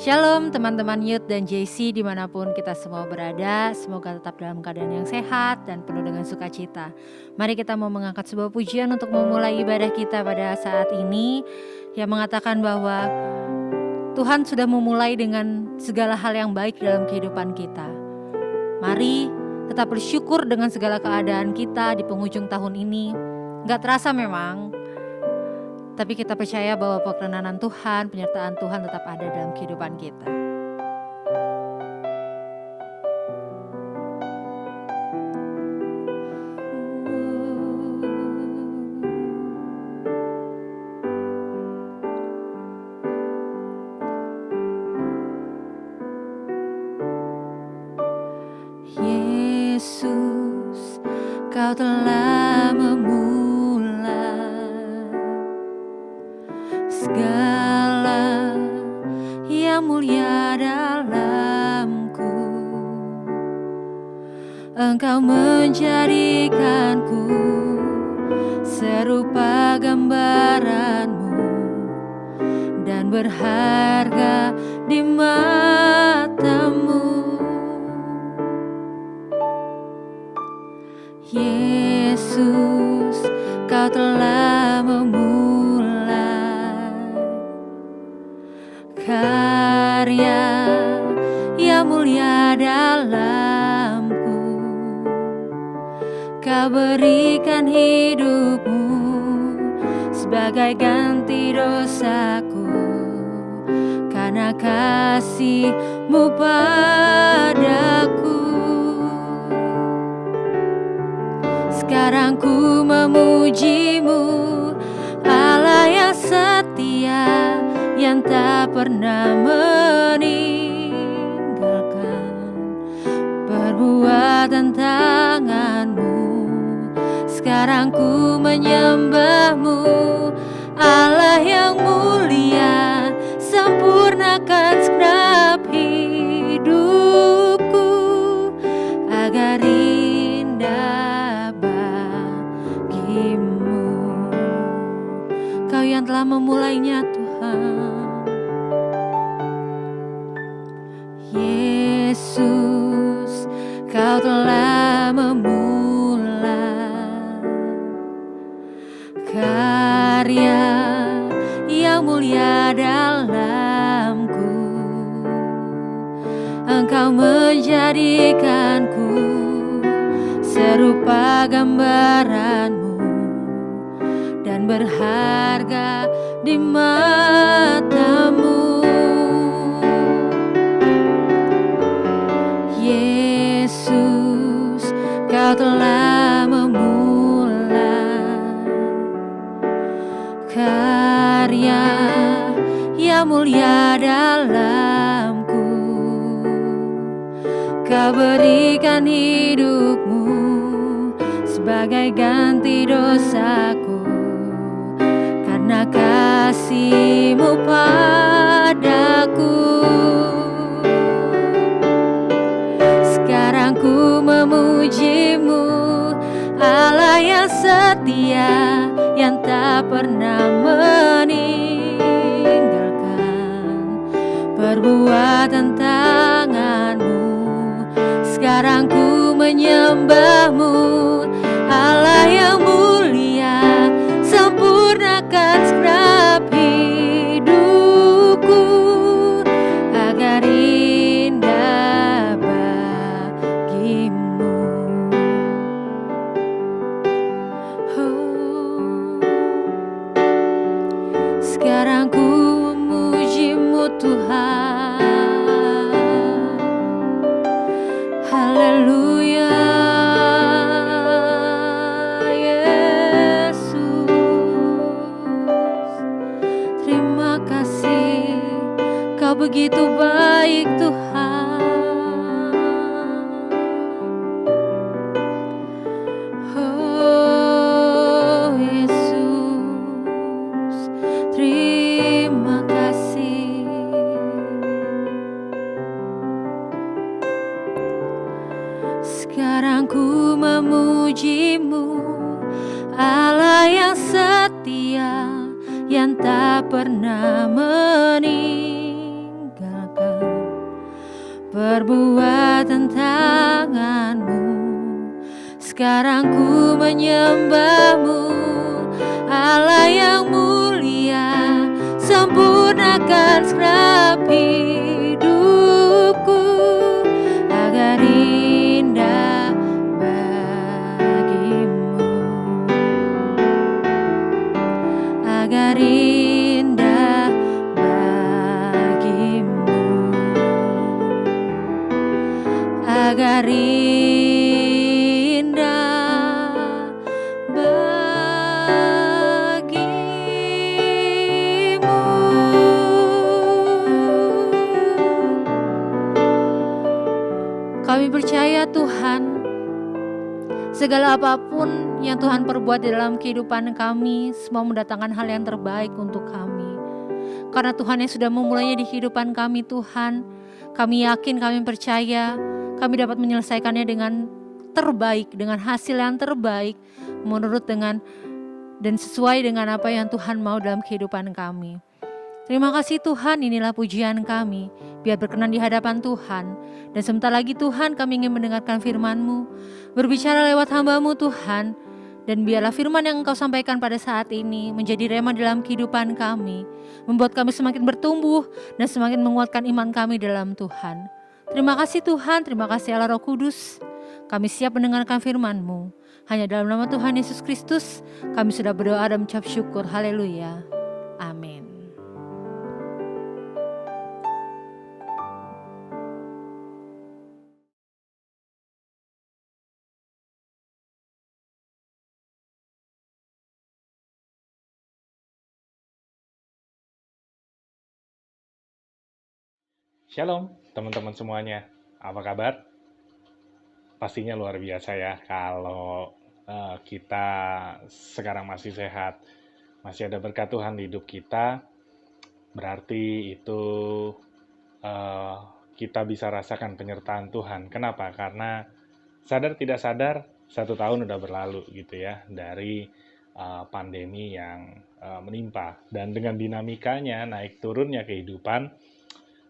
Shalom teman-teman Youth dan JC dimanapun kita semua berada. Semoga tetap dalam keadaan yang sehat dan penuh dengan sukacita. Mari kita mau mengangkat sebuah pujian untuk memulai ibadah kita pada saat ini, yang mengatakan bahwa Tuhan sudah memulai dengan segala hal yang baik dalam kehidupan kita. Mari tetap bersyukur dengan segala keadaan kita di penghujung tahun ini. Gak terasa memang, tapi kita percaya bahwa perkenanan Tuhan, penyertaan Tuhan tetap ada dalam kehidupan kita. Yesus, Kau telah segala yang mulia dalamku. Engkau menjadikanku serupa gambaran-Mu dan berharga di mata-Mu. Yesus, Kau telah karya yang mulia dalamku. Kau berikan hidup-Mu sebagai ganti dosaku, karena kasih-Mu padaku. Sekarang ku memuji-Mu, Allah yang setia, yang tak pernah meninggalkan perbuatan tangan-Mu. Sekarang ku menyembah-Mu, Allah yang mulia, sempurnakan segenap hidupku agar indah bagi-Mu. Kau yang telah memulainya, Tuhan. Yesus, Kau telah memulai karya yang mulia dalamku. Engkau menjadikanku serupa gambaran-Mu dan berharga di mata-Mu. Yesus, Kau telah memulai karya yang mulia dalamku. Kau berikan hidup-Mu sebagai ganti dosaku, karena kasih-Mu padaku. Sekarang ku memuji-Mu, Allah yang setia, yang tak pernah meninggalkan perbuatan tangan-Mu. Sekarang ku menyembah-Mu, Allah yang mulia, sempurnakan segenap hidupku agar indah bagi-Mu. Sekarang ku memuji-Mu, Tuhan. Haleluya. Kau begitu baik, Tuhan. Oh Yesus, terima kasih. Sekarang ku memuji-Mu, Allah yang setia, yang tak pernah meninggalkan perbuatan tangan-Mu. Sekarang ku menyembah-Mu, Allah yang mulia, sempurnakan segenap hidupku agar indah bagi-Mu, agar indah bagi-Mu, agar kami percaya Tuhan, segala apapun yang Tuhan perbuat di dalam kehidupan kami, semua mendatangkan hal yang terbaik untuk kami. Karena Tuhan yang sudah memulainya di kehidupan kami Tuhan, kami yakin, kami percaya, kami dapat menyelesaikannya dengan terbaik, dengan hasil yang terbaik, menurut dengan dan sesuai dengan apa yang Tuhan mau dalam kehidupan kami. Terima kasih Tuhan, inilah pujian kami, biar berkenan di hadapan Tuhan. Dan sebentar lagi Tuhan, kami ingin mendengarkan firman-Mu, berbicara lewat hamba-Mu Tuhan. Dan biarlah firman yang Engkau sampaikan pada saat ini menjadi rema dalam kehidupan kami, membuat kami semakin bertumbuh dan semakin menguatkan iman kami dalam Tuhan. Terima kasih Tuhan, terima kasih Allah Roh Kudus. Kami siap mendengarkan firman-Mu. Hanya dalam nama Tuhan Yesus Kristus, kami sudah berdoa dan mengucap syukur. Haleluya. Amin. Shalom teman-teman semuanya, apa kabar? Pastinya luar biasa ya kalau kita sekarang masih sehat, masih ada berkat Tuhan di hidup kita, berarti itu eh, kita bisa rasakan penyertaan Tuhan. Kenapa? Karena sadar tidak sadar 1 tahun udah berlalu gitu ya dari pandemi yang menimpa, dan dengan dinamikanya naik turunnya kehidupan,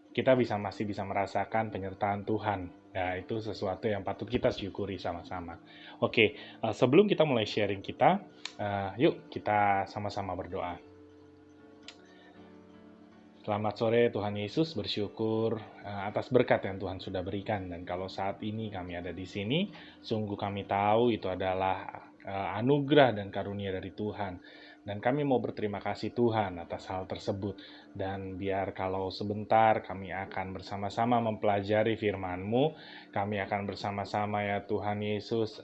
kita masih bisa merasakan penyertaan Tuhan. Ya, itu sesuatu yang patut kita syukuri sama-sama. Oke, sebelum kita mulai sharing kita, yuk kita sama-sama berdoa. Selamat sore Tuhan Yesus, bersyukur atas berkat yang Tuhan sudah berikan. Dan kalau saat ini kami ada di sini, sungguh kami tahu itu adalah anugerah dan karunia dari Tuhan. Dan kami mau berterima kasih Tuhan atas hal tersebut. Dan biar kalau sebentar kami akan bersama-sama mempelajari firman-Mu, kami akan bersama-sama ya Tuhan Yesus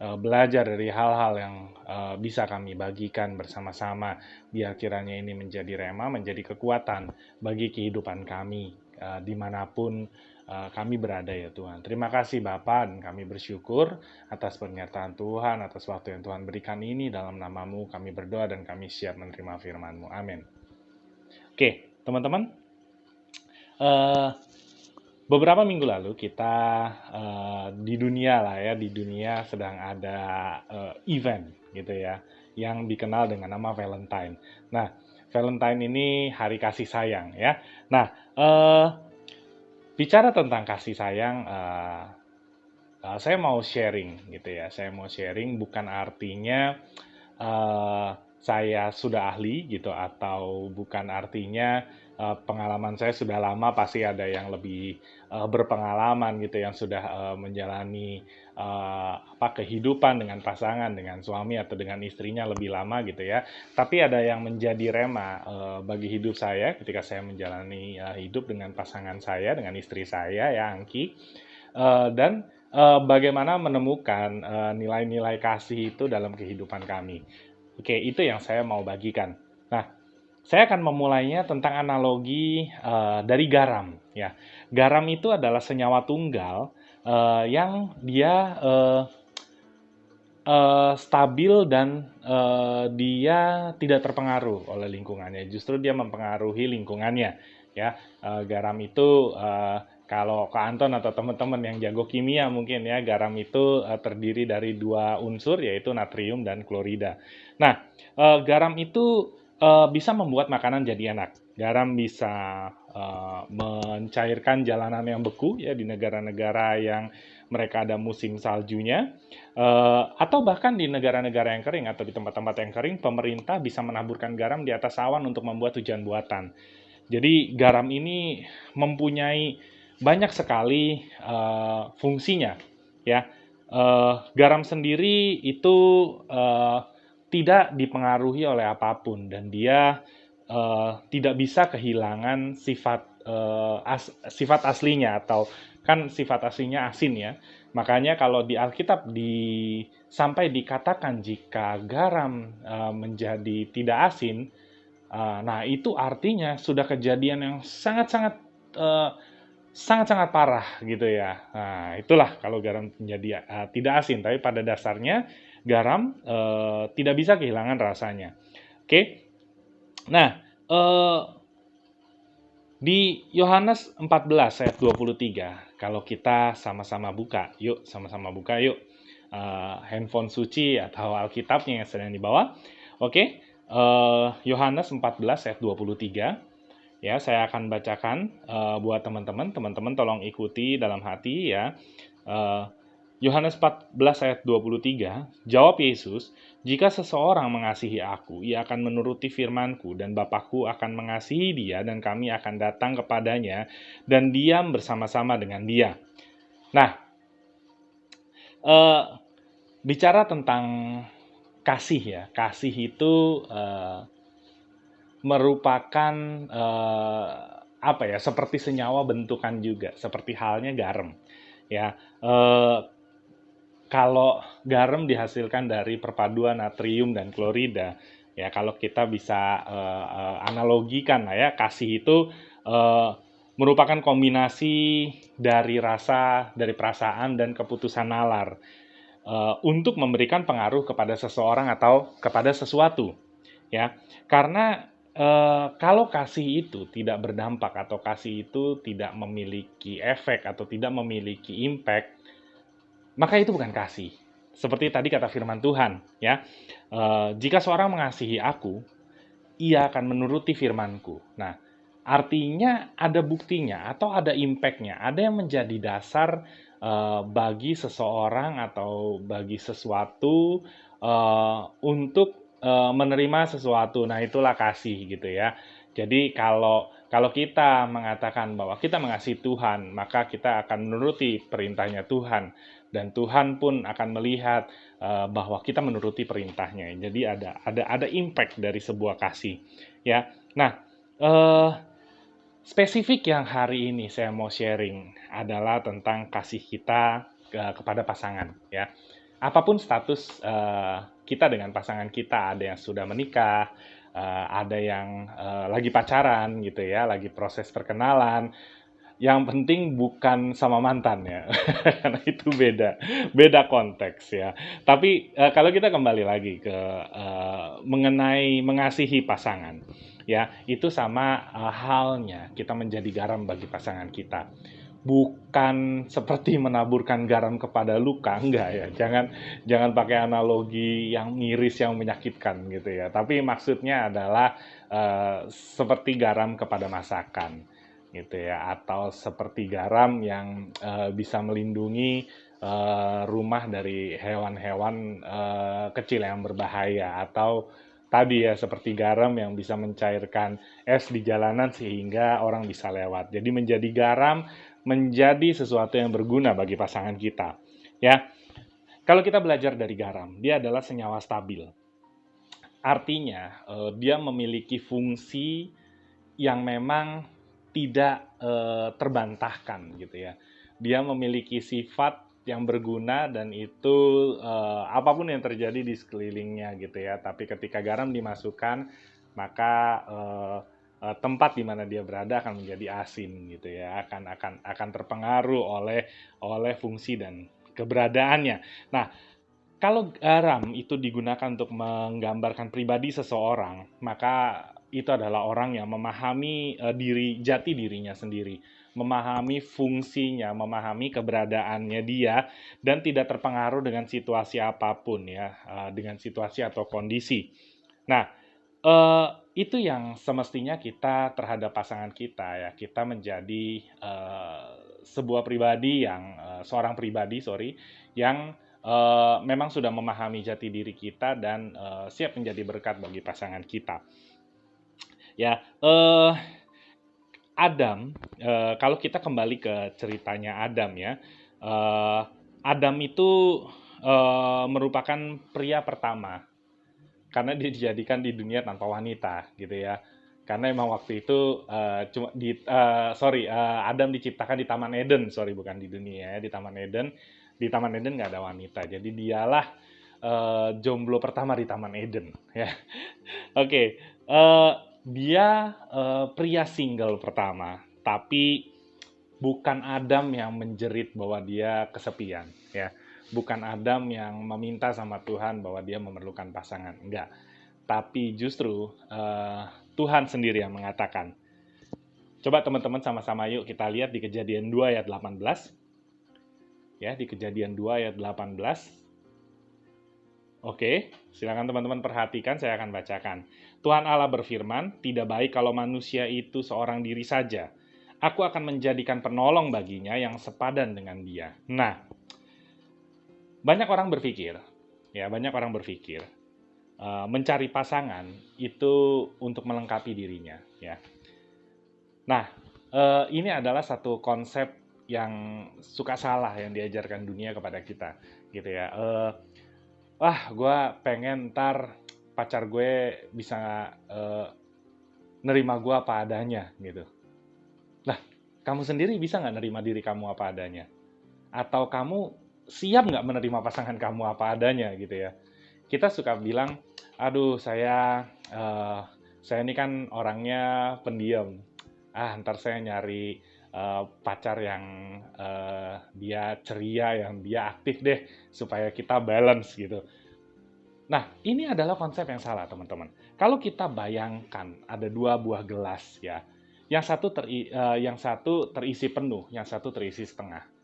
belajar dari hal-hal yang bisa kami bagikan bersama-sama, biar kiranya ini menjadi rema, menjadi kekuatan bagi kehidupan kami dimanapun kami berada ya Tuhan. Terima kasih Bapa, dan kami bersyukur atas pernyataan Tuhan, atas waktu yang Tuhan berikan ini. Dalam nama-Mu kami berdoa dan kami siap menerima firman-Mu. Amin. Oke, teman-teman, beberapa minggu lalu kita di dunia sedang ada event gitu ya, yang dikenal dengan nama Valentine. Nah, Valentine ini hari kasih sayang ya. Nah, bicara tentang kasih sayang, saya mau sharing gitu ya. Saya mau sharing bukan artinya saya sudah ahli gitu, atau bukan artinya pengalaman saya sudah lama, pasti ada yang lebih berpengalaman gitu, yang sudah menjalani kehidupan dengan pasangan, dengan suami atau dengan istrinya lebih lama gitu ya. Tapi ada yang menjadi rema bagi hidup saya ketika saya menjalani hidup dengan pasangan saya, dengan istri saya ya Angki, dan bagaimana menemukan nilai-nilai kasih itu dalam kehidupan kami. Oke, itu yang saya mau bagikan. Nah, saya akan memulainya tentang analogi dari garam. Ya, garam itu adalah senyawa tunggal yang dia stabil dan dia tidak terpengaruh oleh lingkungannya. Justru dia mempengaruhi lingkungannya. Ya, garam itu kalau ke Anton atau teman-teman yang jago kimia mungkin ya, garam itu terdiri dari 2 unsur, yaitu natrium dan klorida. Nah, garam itu bisa membuat makanan jadi enak. Garam bisa mencairkan jalanan yang beku ya di negara-negara yang mereka ada musim saljunya, atau bahkan di negara-negara yang kering atau di tempat-tempat yang kering, pemerintah bisa menaburkan garam di atas awan untuk membuat hujan buatan. Jadi garam ini mempunyai banyak sekali fungsinya, ya. Garam sendiri itu eh, tidak dipengaruhi oleh apapun dan dia tidak bisa kehilangan sifat aslinya, atau kan sifat aslinya asin ya. Makanya kalau di Alkitab sampai dikatakan jika garam menjadi tidak asin, nah itu artinya sudah kejadian yang eh, sangat-sangat parah gitu ya. Nah, itulah kalau garam menjadi tidak asin, tapi pada dasarnya garam tidak bisa kehilangan rasanya. Oke. Nah, di Yohanes 14 ayat 23, kalau kita sama-sama buka, yuk sama-sama buka yuk. Handphone suci atau Alkitabnya yang sedang dibawa. Oke, Yohanes 14 ayat 23. Ya, saya akan bacakan buat teman-teman. Teman-teman tolong ikuti dalam hati ya. Yohanes 14 ayat 23, jawab Yesus, "Jika seseorang mengasihi aku, ia akan menuruti firman-Ku, dan Bapa-Ku akan mengasihi dia, dan kami akan datang kepadanya, dan diam bersama-sama dengan dia." Nah, bicara tentang kasih ya, kasih itu merupakan apa ya, seperti senyawa bentukan juga, seperti halnya garam. Ya, kalau garam dihasilkan dari perpaduan natrium dan klorida, ya kalau kita bisa analogikan lah ya, kasih itu uh, merupakan kombinasi dari rasa, dari perasaan dan keputusan nalar untuk memberikan pengaruh kepada seseorang atau kepada sesuatu, ya. Karena kalau kasih itu tidak berdampak atau kasih itu tidak memiliki efek atau tidak memiliki impact, maka itu bukan kasih. Seperti tadi kata firman Tuhan, ya. Jika seorang mengasihi aku, ia akan menuruti firman-Ku. Nah, artinya ada buktinya atau ada impact-nya, ada yang menjadi dasar bagi seseorang atau bagi sesuatu untuk menerima sesuatu. Nah, itulah kasih gitu ya. Jadi kalau kalau kita mengatakan bahwa kita mengasihi Tuhan, maka kita akan menuruti perintahnya Tuhan, dan Tuhan pun akan melihat bahwa kita menuruti perintahnya. Jadi ada impact dari sebuah kasih, ya. Nah, spesifik yang hari ini saya mau sharing adalah tentang kasih kita kepada pasangan, ya. Apapun status kita dengan pasangan kita, ada yang sudah menikah, ada yang lagi pacaran gitu ya, lagi proses perkenalan. Yang penting bukan sama mantan ya, karena itu beda konteks ya. Tapi kalau kita kembali lagi ke mengenai mengasihi pasangan, ya itu sama halnya kita menjadi garam bagi pasangan kita. Bukan seperti menaburkan garam kepada luka, enggak ya. Jangan pakai analogi yang miris, yang menyakitkan gitu ya. Tapi maksudnya adalah seperti garam kepada masakan gitu ya, atau seperti garam yang bisa melindungi rumah dari hewan-hewan kecil yang berbahaya, atau tadi ya seperti garam yang bisa mencairkan es di jalanan sehingga orang bisa lewat. Jadi menjadi garam menjadi sesuatu yang berguna bagi pasangan kita. Ya, kalau kita belajar dari garam, dia adalah senyawa stabil. Artinya dia memiliki fungsi yang memang tidak terbantahkan gitu ya. Dia memiliki sifat yang berguna, dan itu apapun yang terjadi di sekelilingnya gitu ya. Tapi ketika garam dimasukkan, maka tempat di mana dia berada akan menjadi asin gitu ya. Akan terpengaruh oleh fungsi dan keberadaannya. Nah, kalau garam itu digunakan untuk menggambarkan pribadi seseorang, maka itu adalah orang yang memahami jati dirinya sendiri, memahami fungsinya, memahami keberadaannya dia, dan tidak terpengaruh dengan situasi apapun ya, dengan situasi atau kondisi. Nah, Itu yang semestinya kita terhadap pasangan kita ya, kita menjadi sebuah pribadi yang seorang pribadi, sorry, yang memang sudah memahami jati diri kita dan siap menjadi berkat bagi pasangan kita. Ya, Adam, kalau kita kembali ke ceritanya Adam ya, eh, Adam itu merupakan pria pertama karena dia dijadikan di dunia tanpa wanita gitu ya. Karena emang waktu itu cuma Adam diciptakan di Taman Eden, sorry bukan di dunia ya, di Taman Eden. Di Taman Eden nggak ada wanita, jadi dialah jomblo pertama di Taman Eden ya. Oke, dia pria single pertama, tapi bukan Adam yang menjerit bahwa dia kesepian ya. Bukan Adam yang meminta sama Tuhan bahwa dia memerlukan pasangan, enggak. Tapi justru Tuhan sendiri yang mengatakan. Coba teman-teman sama-sama yuk kita lihat di Kejadian 2 ayat 18. Ya, di Kejadian 2 ayat 18. Oke, silakan teman-teman perhatikan, saya akan bacakan. Tuhan Allah berfirman, tidak baik kalau manusia itu seorang diri saja. Aku akan menjadikan penolong baginya yang sepadan dengan dia. Nah, banyak orang berpikir, mencari pasangan itu untuk melengkapi dirinya, ya. Nah, ini adalah satu konsep yang suka salah yang diajarkan dunia kepada kita, gitu ya. Gue pengen ntar pacar gue bisa nerima gue apa adanya, gitu. Lah, kamu sendiri bisa nggak nerima diri kamu apa adanya? Atau kamu siap nggak menerima pasangan kamu apa adanya, gitu ya? Kita suka bilang, aduh saya ini kan orangnya pendiam. Ntar saya nyari pacar yang dia ceria, yang dia aktif deh, supaya kita balance gitu. Nah, ini adalah konsep yang salah, teman-teman. Kalau kita bayangkan ada dua buah gelas ya, yang satu terisi penuh, yang satu terisi setengah.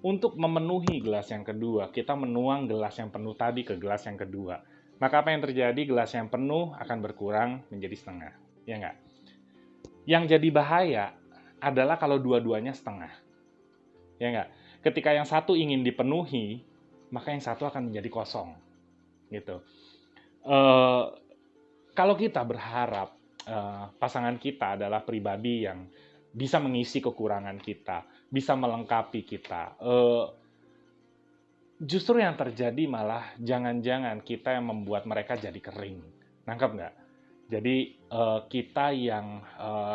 Untuk memenuhi gelas yang kedua, kita menuang gelas yang penuh tadi ke gelas yang kedua. Maka apa yang terjadi? Gelas yang penuh akan berkurang menjadi setengah. Ya nggak? Yang jadi bahaya adalah kalau dua-duanya setengah. Ya nggak? Ketika yang satu ingin dipenuhi, maka yang satu akan menjadi kosong. Gitu. Eh, Kalau kita berharap pasangan kita adalah pribadi yang bisa mengisi kekurangan kita, bisa melengkapi kita, justru yang terjadi malah jangan-jangan kita yang membuat mereka jadi kering. Nangkap nggak? Jadi kita yang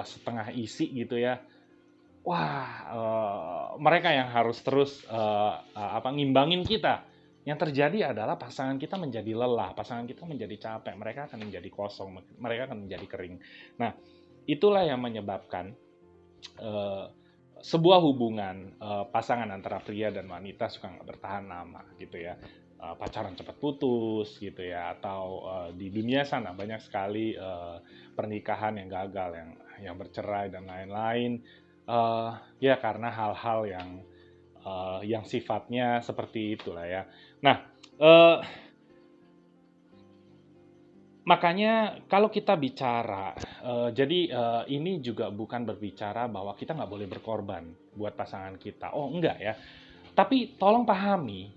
setengah isi gitu ya, mereka yang harus terus ngimbangin kita. Yang terjadi adalah pasangan kita menjadi lelah, pasangan kita menjadi capek, mereka akan menjadi kosong, mereka akan menjadi kering. Nah, itulah yang menyebabkan eh, sebuah hubungan pasangan antara pria dan wanita suka nggak bertahan lama gitu ya. Pacaran cepat putus gitu ya, atau di dunia sana banyak sekali pernikahan yang gagal, yang bercerai dan lain-lain. Ya karena hal-hal yang sifatnya seperti itulah ya. Nah, makanya kalau kita bicara, ini juga bukan berbicara bahwa kita nggak boleh berkorban buat pasangan kita. Oh enggak ya. Tapi tolong pahami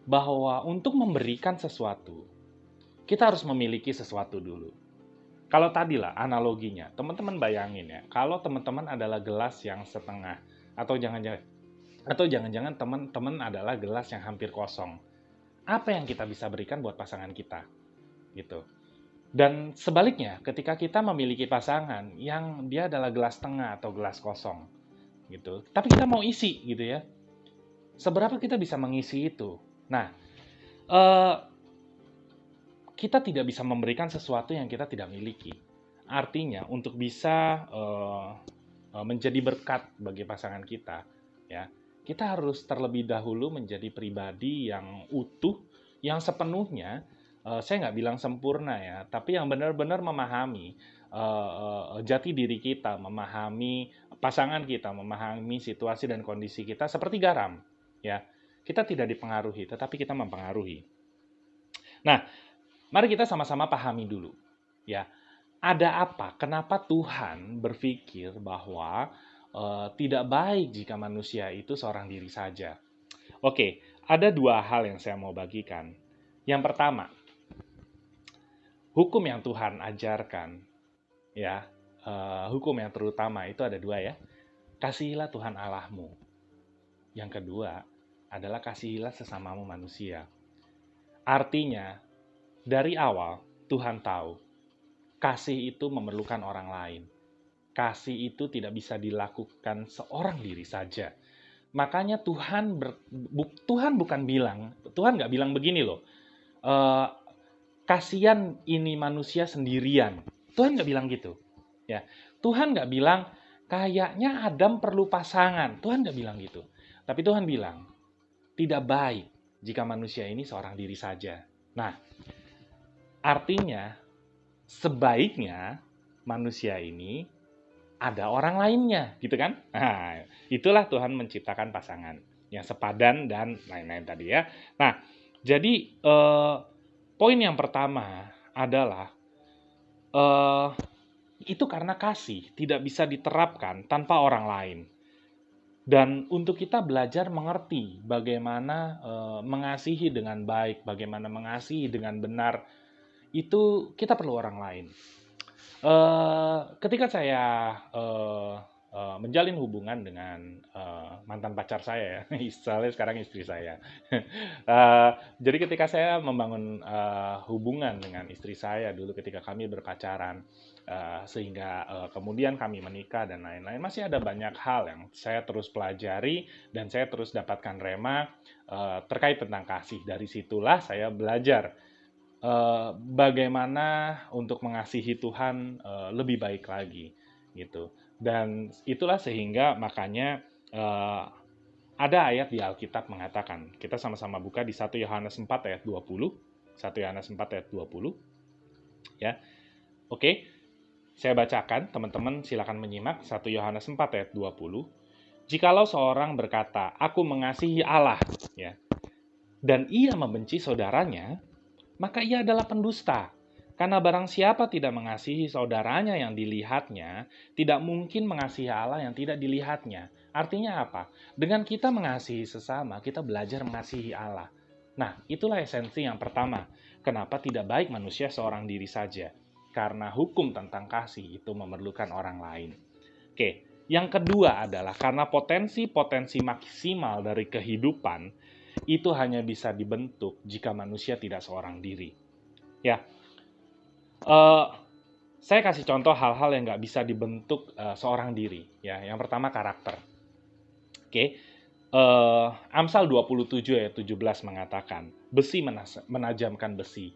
bahwa untuk memberikan sesuatu, kita harus memiliki sesuatu dulu. Kalau tadi lah analoginya, teman-teman bayangin ya, kalau teman-teman adalah gelas yang setengah, atau jangan-jangan teman-teman adalah gelas yang hampir kosong. Apa yang kita bisa berikan buat pasangan kita? Gitu. Dan sebaliknya, ketika kita memiliki pasangan yang dia adalah gelas tengah atau gelas kosong, gitu. Tapi kita mau isi, gitu ya. Seberapa kita bisa mengisi itu? Nah, kita tidak bisa memberikan sesuatu yang kita tidak miliki. Artinya, untuk bisa menjadi berkat bagi pasangan kita, ya, kita harus terlebih dahulu menjadi pribadi yang utuh, yang sepenuhnya, saya nggak bilang sempurna ya, tapi yang benar-benar memahami jati diri kita, memahami pasangan kita, memahami situasi dan kondisi kita seperti garam, ya. Kita tidak dipengaruhi, tetapi kita mempengaruhi. Nah, mari kita sama-sama pahami dulu, ya. ada apa? Kenapa Tuhan berpikir bahwa tidak baik jika manusia itu seorang diri saja? Oke, ada dua hal yang saya mau bagikan. Yang pertama, hukum yang Tuhan ajarkan, ya, hukum yang terutama itu ada dua ya. Kasihilah Tuhan Allahmu. Yang kedua adalah kasihilah sesamamu manusia. Artinya, dari awal Tuhan tahu kasih itu memerlukan orang lain. Kasih itu tidak bisa dilakukan seorang diri saja. Makanya Tuhan bukan bilang, Tuhan nggak bilang begini loh, eh, kasihan ini manusia sendirian. Tuhan nggak bilang gitu. Ya, Tuhan nggak bilang kayaknya Adam perlu pasangan. Tuhan nggak bilang gitu. Tapi Tuhan bilang tidak baik jika manusia ini seorang diri saja. Nah, artinya sebaiknya manusia ini ada orang lainnya, gitu kan? Nah, itulah Tuhan menciptakan pasangan yang sepadan dan lain-lain tadi ya. Nah, jadi poin yang pertama adalah itu karena kasih tidak bisa diterapkan tanpa orang lain. Dan untuk kita belajar mengerti bagaimana mengasihi dengan baik, bagaimana mengasihi dengan benar, itu kita perlu orang lain. Ketika saya menjalin hubungan dengan mantan pacar saya ya, istilahnya sekarang istri saya. Jadi ketika saya membangun hubungan dengan istri saya dulu ketika kami berpacaran, sehingga kemudian kami menikah dan lain-lain, masih ada banyak hal yang saya terus pelajari dan saya terus dapatkan rema terkait tentang kasih. Dari situlah saya belajar bagaimana untuk mengasihi Tuhan lebih baik lagi gitu. Dan itulah sehingga makanya ada ayat di Alkitab mengatakan, kita sama-sama buka di 1 Yohanes 4 ayat 20. 1 Yohanes 4 ayat 20. Ya. Oke. Saya bacakan, teman-teman silakan menyimak 1 Yohanes 4 ayat 20. Jikalau seorang berkata, "Aku mengasihi Allah," ya, dan ia membenci saudaranya, maka ia adalah pendusta. Karena barang siapa tidak mengasihi saudaranya yang dilihatnya, tidak mungkin mengasihi Allah yang tidak dilihatnya. Artinya apa? Dengan kita mengasihi sesama, kita belajar mengasihi Allah. Nah, itulah esensi yang pertama. Kenapa tidak baik manusia seorang diri saja? Karena hukum tentang kasih itu memerlukan orang lain. Oke, yang kedua adalah karena potensi-potensi maksimal dari kehidupan itu hanya bisa dibentuk jika manusia tidak seorang diri. Ya, saya kasih contoh hal-hal yang nggak bisa dibentuk seorang diri. Ya, yang pertama karakter. Oke, Amsal 27 ayat 17 mengatakan, besi menajamkan besi,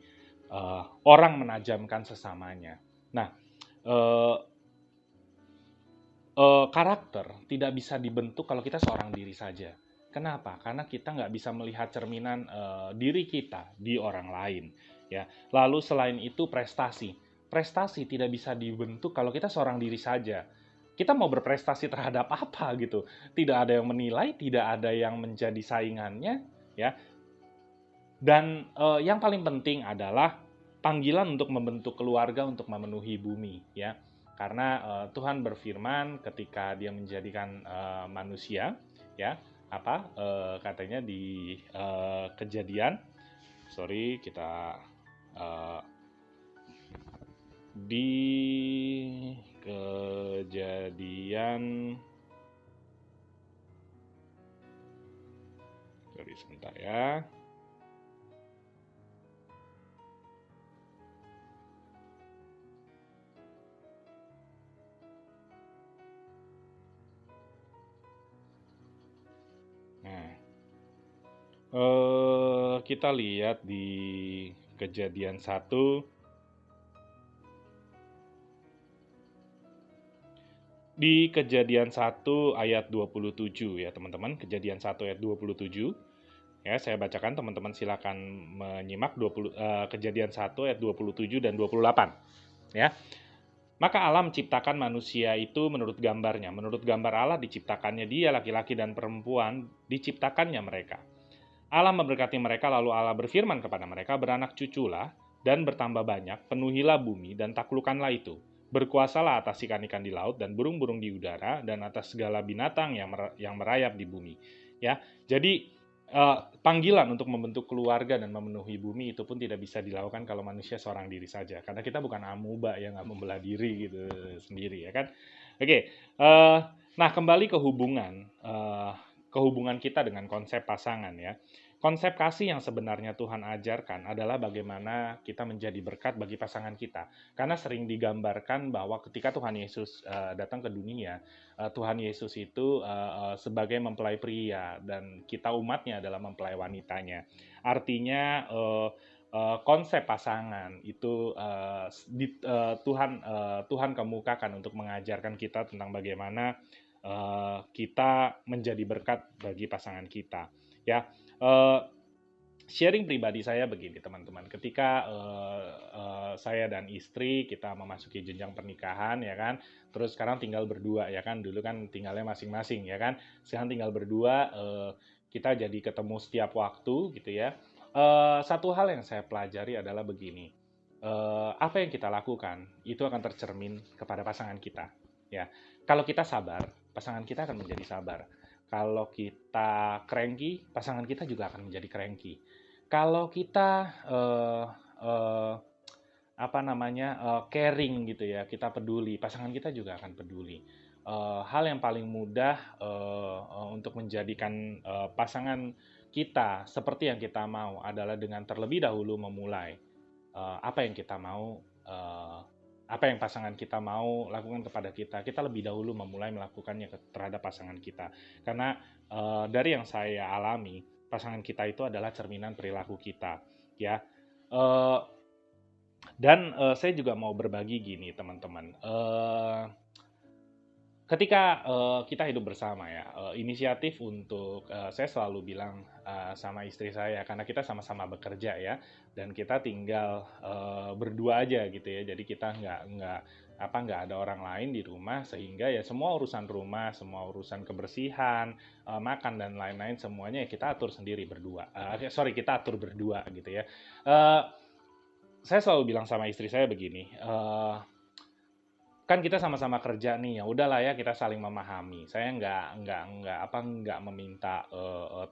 orang menajamkan sesamanya. Nah, karakter tidak bisa dibentuk kalau kita seorang diri saja. Kenapa? Karena kita nggak bisa melihat cerminan diri kita di orang lain. Ya. Lalu selain itu prestasi. Prestasi tidak bisa dibentuk kalau kita seorang diri saja. Kita mau berprestasi terhadap apa gitu? Tidak ada yang menilai, tidak ada yang menjadi saingannya. Ya. Dan yang paling penting adalah panggilan untuk membentuk keluarga untuk memenuhi bumi. Ya. Karena Tuhan berfirman ketika Dia menjadikan manusia, ya, katanya di Kejadian, di Kejadian, sebentar ya. Kita lihat di Kejadian 1. Di Kejadian 1 ayat 27 ya teman-teman. Kejadian 1 ayat 27. Ya, saya bacakan, teman-teman silakan menyimak Kejadian 1 ayat 27 dan 28. Ya. Maka Allah menciptakan manusia itu menurut gambarnya. Menurut gambar Allah diciptakannya dia, laki-laki dan perempuan, diciptakannya mereka. Allah memberkati mereka, lalu Allah berfirman kepada mereka, beranak cuculah, dan bertambah banyak, penuhilah bumi dan taklukkanlah itu. Berkuasalah atas ikan-ikan di laut dan burung-burung di udara dan atas segala binatang yang merayap di bumi. Ya, jadi panggilan untuk membentuk keluarga dan memenuhi bumi itu pun tidak bisa dilakukan kalau manusia seorang diri saja, karena kita bukan amuba yang nggak membelah diri gitu sendiri, ya kan? Oke, nah kembali ke kehubungan kita dengan konsep pasangan ya. Konsep kasih yang sebenarnya Tuhan ajarkan adalah bagaimana kita menjadi berkat bagi pasangan kita. Karena sering digambarkan bahwa ketika Tuhan Yesus datang ke dunia, Tuhan Yesus itu sebagai mempelai pria dan kita umatnya adalah mempelai wanitanya. Artinya konsep pasangan itu Tuhan kemukakan untuk mengajarkan kita tentang bagaimana kita menjadi berkat bagi pasangan kita. Ya, sharing pribadi saya begini teman-teman, ketika saya dan istri kita memasuki jenjang pernikahan ya kan, terus sekarang tinggal berdua ya kan, dulu kan tinggalnya masing-masing ya kan, sekarang tinggal berdua, kita jadi ketemu setiap waktu gitu ya. Satu hal yang saya pelajari adalah begini, apa yang kita lakukan itu akan tercermin kepada pasangan kita ya. Kalau kita sabar, pasangan kita akan menjadi sabar. Kalau kita cranky, pasangan kita juga akan menjadi cranky. Kalau kita eh, caring gitu ya, kita peduli, pasangan kita juga akan peduli. Hal yang paling mudah untuk menjadikan pasangan kita seperti yang kita mau adalah dengan terlebih dahulu memulai apa yang kita mau, apa yang pasangan kita mau lakukan kepada kita, kita lebih dahulu memulai melakukannya terhadap pasangan kita. Karena dari yang saya alami, pasangan kita itu adalah cerminan perilaku kita, ya. Eh, dan saya juga mau berbagi gini, teman-teman. Ketika kita hidup bersama ya, inisiatif untuk saya selalu bilang sama istri saya, karena kita sama-sama bekerja ya, dan kita tinggal berdua aja gitu ya. Jadi kita nggak ada orang lain di rumah, sehingga ya semua urusan rumah, semua urusan kebersihan, makan dan lain-lain semuanya ya kita atur sendiri berdua. Kita atur berdua gitu ya. Eh, saya selalu bilang sama istri saya begini. Kan kita sama-sama kerja nih, ya udahlah ya kita saling memahami. Saya nggak meminta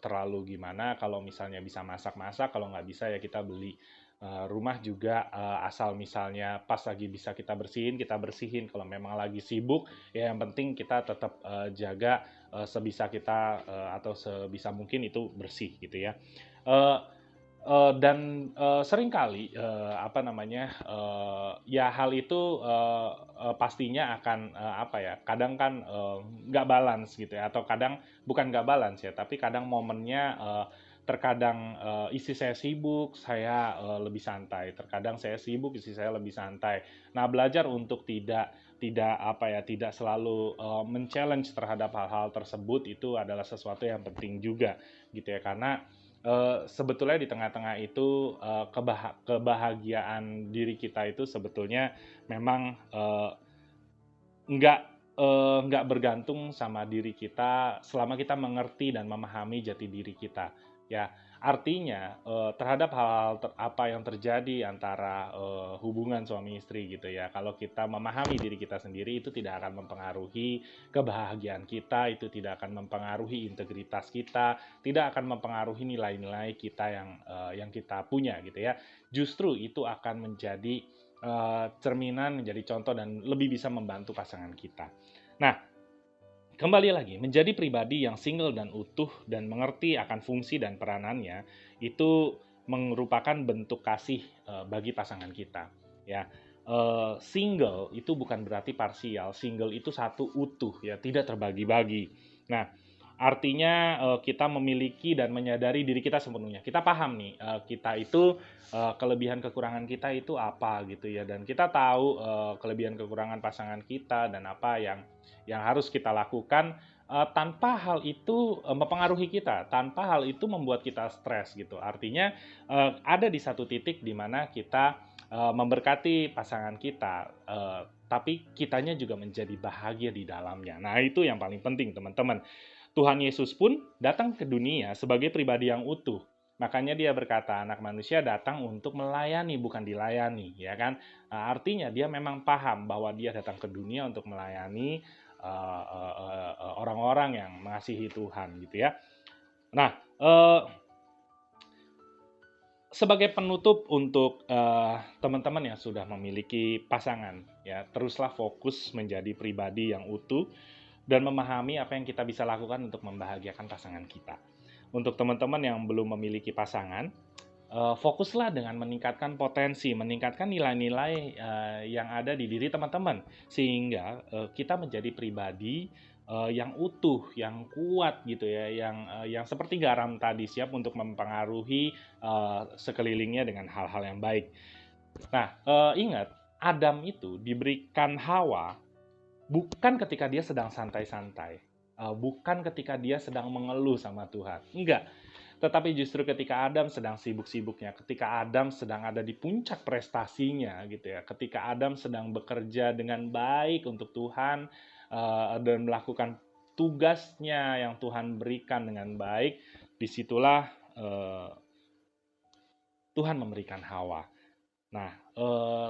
terlalu gimana. Kalau misalnya bisa masak-masak, kalau nggak bisa ya kita beli. Rumah juga asal misalnya pas lagi bisa kita bersihin. Kalau memang lagi sibuk ya yang penting kita tetap jaga sebisa kita atau sebisa mungkin itu bersih gitu ya. Eh, dan seringkali ya hal itu pastinya akan kadang kan nggak balance gitu ya, atau kadang bukan nggak balance ya, tapi kadang momennya terkadang istri saya sibuk, saya lebih santai, terkadang saya sibuk, istri saya lebih santai. Nah, belajar untuk tidak selalu men-challenge terhadap hal-hal tersebut itu adalah sesuatu yang penting juga gitu ya, karena sebetulnya di tengah-tengah itu kebahagiaan diri kita itu sebetulnya memang nggak nggak bergantung sama diri kita selama kita mengerti dan memahami jati diri kita ya. Artinya terhadap hal-hal apa yang terjadi antara hubungan suami istri gitu ya, kalau kita memahami diri kita sendiri itu tidak akan mempengaruhi kebahagiaan kita, itu tidak akan mempengaruhi integritas kita, tidak akan mempengaruhi nilai-nilai kita yang kita punya gitu ya. Justru itu akan menjadi cerminan, menjadi contoh dan lebih bisa membantu pasangan kita. Nah, kembali lagi, menjadi pribadi yang single dan utuh dan mengerti akan fungsi dan peranannya itu merupakan bentuk kasih bagi pasangan kita. Ya, single itu bukan berarti parsial, single itu satu utuh ya, tidak terbagi-bagi. Nah, artinya kita memiliki dan menyadari diri kita sepenuhnya. Kita paham nih, kita itu kelebihan kekurangan kita itu apa gitu ya, dan kita tahu kelebihan kekurangan pasangan kita dan apa yang harus kita lakukan tanpa hal itu mempengaruhi kita, tanpa hal itu membuat kita stres gitu. Artinya ada di satu titik di mana kita memberkati pasangan kita, tapi kitanya juga menjadi bahagia di dalamnya. Nah, itu yang paling penting, teman-teman. Tuhan Yesus pun datang ke dunia sebagai pribadi yang utuh. Makanya dia berkata, anak manusia datang untuk melayani, bukan dilayani, ya kan? Artinya dia memang paham bahwa dia datang ke dunia untuk melayani orang-orang yang mengasihi Tuhan, gitu ya. Nah, sebagai penutup untuk teman-teman yang sudah memiliki pasangan, ya teruslah fokus menjadi pribadi yang utuh dan memahami apa yang kita bisa lakukan untuk membahagiakan pasangan kita. Untuk teman-teman yang belum memiliki pasangan, fokuslah dengan meningkatkan potensi, meningkatkan nilai-nilai yang ada di diri teman-teman, sehingga kita menjadi pribadi yang utuh, yang kuat gitu ya, yang seperti garam tadi, siap untuk mempengaruhi sekelilingnya dengan hal-hal yang baik. Nah, ingat, Adam itu diberikan Hawa bukan ketika dia sedang santai-santai, bukan ketika dia sedang mengeluh sama Tuhan, enggak. Tetapi justru ketika Adam sedang sibuk-sibuknya, ketika Adam sedang ada di puncak prestasinya gitu ya, ketika Adam sedang bekerja dengan baik untuk Tuhan dan melakukan tugasnya yang Tuhan berikan dengan baik, disitulah Tuhan memberikan Hawa. Nah,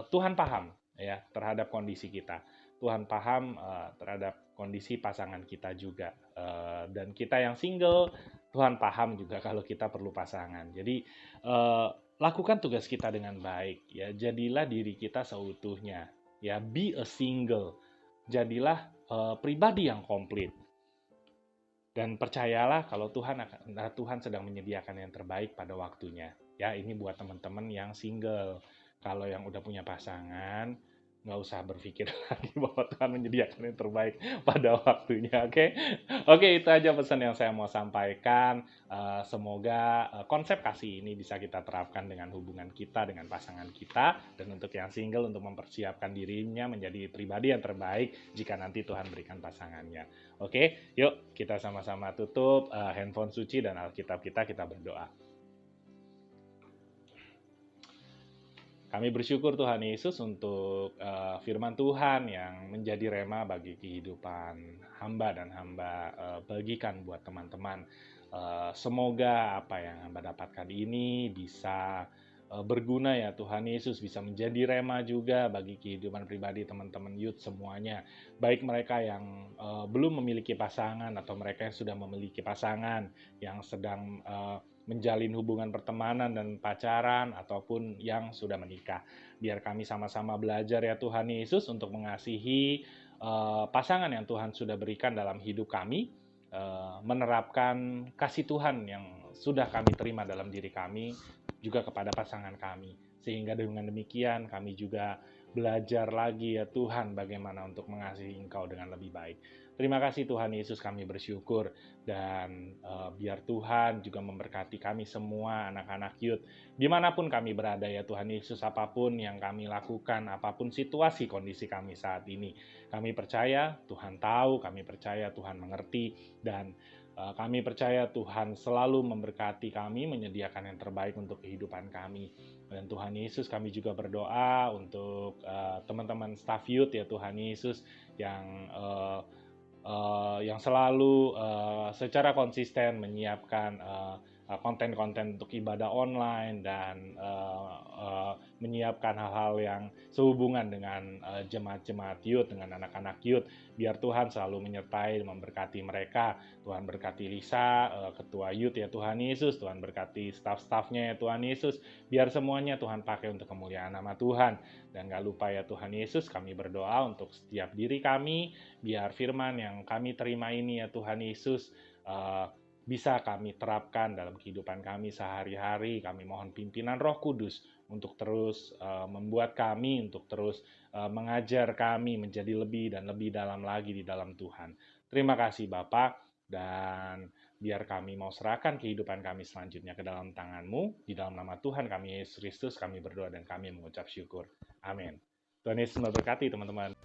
Tuhan paham ya terhadap kondisi kita. Tuhan paham terhadap kondisi pasangan kita juga. Dan kita yang single, Tuhan paham juga kalau kita perlu pasangan. Jadi, lakukan tugas kita dengan baik ya. Jadilah diri kita seutuhnya. Ya, be a single. Jadilah pribadi yang komplit. Dan percayalah kalau Tuhan sedang menyediakan yang terbaik pada waktunya. Ya, ini buat teman-teman yang single. Kalau yang udah punya pasangan, nggak usah berpikir lagi bahwa Tuhan menyediakan yang terbaik pada waktunya. Oke, oke, itu aja pesan yang saya mau sampaikan. Semoga konsep kasih ini bisa kita terapkan dengan hubungan kita dengan pasangan kita, dan untuk yang single untuk mempersiapkan dirinya menjadi pribadi yang terbaik jika nanti Tuhan berikan pasangannya. Oke, yuk kita sama-sama tutup handphone suci dan Alkitab kita berdoa. Kami bersyukur Tuhan Yesus untuk firman Tuhan yang menjadi rema bagi kehidupan hamba dan hamba bagikan buat teman-teman. Semoga apa yang hamba dapatkan ini bisa berguna ya Tuhan Yesus, bisa menjadi rema juga bagi kehidupan pribadi teman-teman youth semuanya. Baik mereka yang belum memiliki pasangan atau mereka yang sudah memiliki pasangan, yang sedang menjalin hubungan pertemanan dan pacaran, ataupun yang sudah menikah. Biar kami sama-sama belajar ya Tuhan Yesus untuk mengasihi pasangan yang Tuhan sudah berikan dalam hidup kami, menerapkan kasih Tuhan yang sudah kami terima dalam diri kami juga kepada pasangan kami. Sehingga dengan demikian kami juga belajar lagi ya Tuhan bagaimana untuk mengasihi Engkau dengan lebih baik. Terima kasih Tuhan Yesus, kami bersyukur, dan biar Tuhan juga memberkati kami semua anak-anak youth dimanapun kami berada ya Tuhan Yesus. Apapun yang kami lakukan, apapun situasi kondisi kami saat ini, kami percaya Tuhan tahu, kami percaya Tuhan mengerti, dan kami percaya Tuhan selalu memberkati kami, menyediakan yang terbaik untuk kehidupan kami. Dan Tuhan Yesus, kami juga berdoa untuk teman-teman staff youth ya Tuhan Yesus, yang selalu secara konsisten menyiapkan konten-konten untuk ibadah online dan menyiapkan hal-hal yang sehubungan dengan jemaat-jemaat youth, dengan anak-anak youth. Biar Tuhan selalu menyertai dan memberkati mereka. Tuhan berkati Lisa, ketua youth ya Tuhan Yesus. Tuhan berkati staff-staffnya ya Tuhan Yesus. Biar semuanya Tuhan pakai untuk kemuliaan nama Tuhan. Dan gak lupa ya Tuhan Yesus, kami berdoa untuk setiap diri kami, biar firman yang kami terima ini ya Tuhan Yesus bisa kami terapkan dalam kehidupan kami sehari-hari. Kami mohon pimpinan Roh Kudus untuk terus membuat kami, untuk terus mengajar kami menjadi lebih dan lebih dalam lagi di dalam Tuhan. Terima kasih Bapak, dan biar kami mau serahkan kehidupan kami selanjutnya ke dalam tangan-Mu. Di dalam nama Tuhan kami Yesus Kristus kami berdoa dan kami mengucap syukur. Amin. Tuhan Yesus memberkati teman-teman.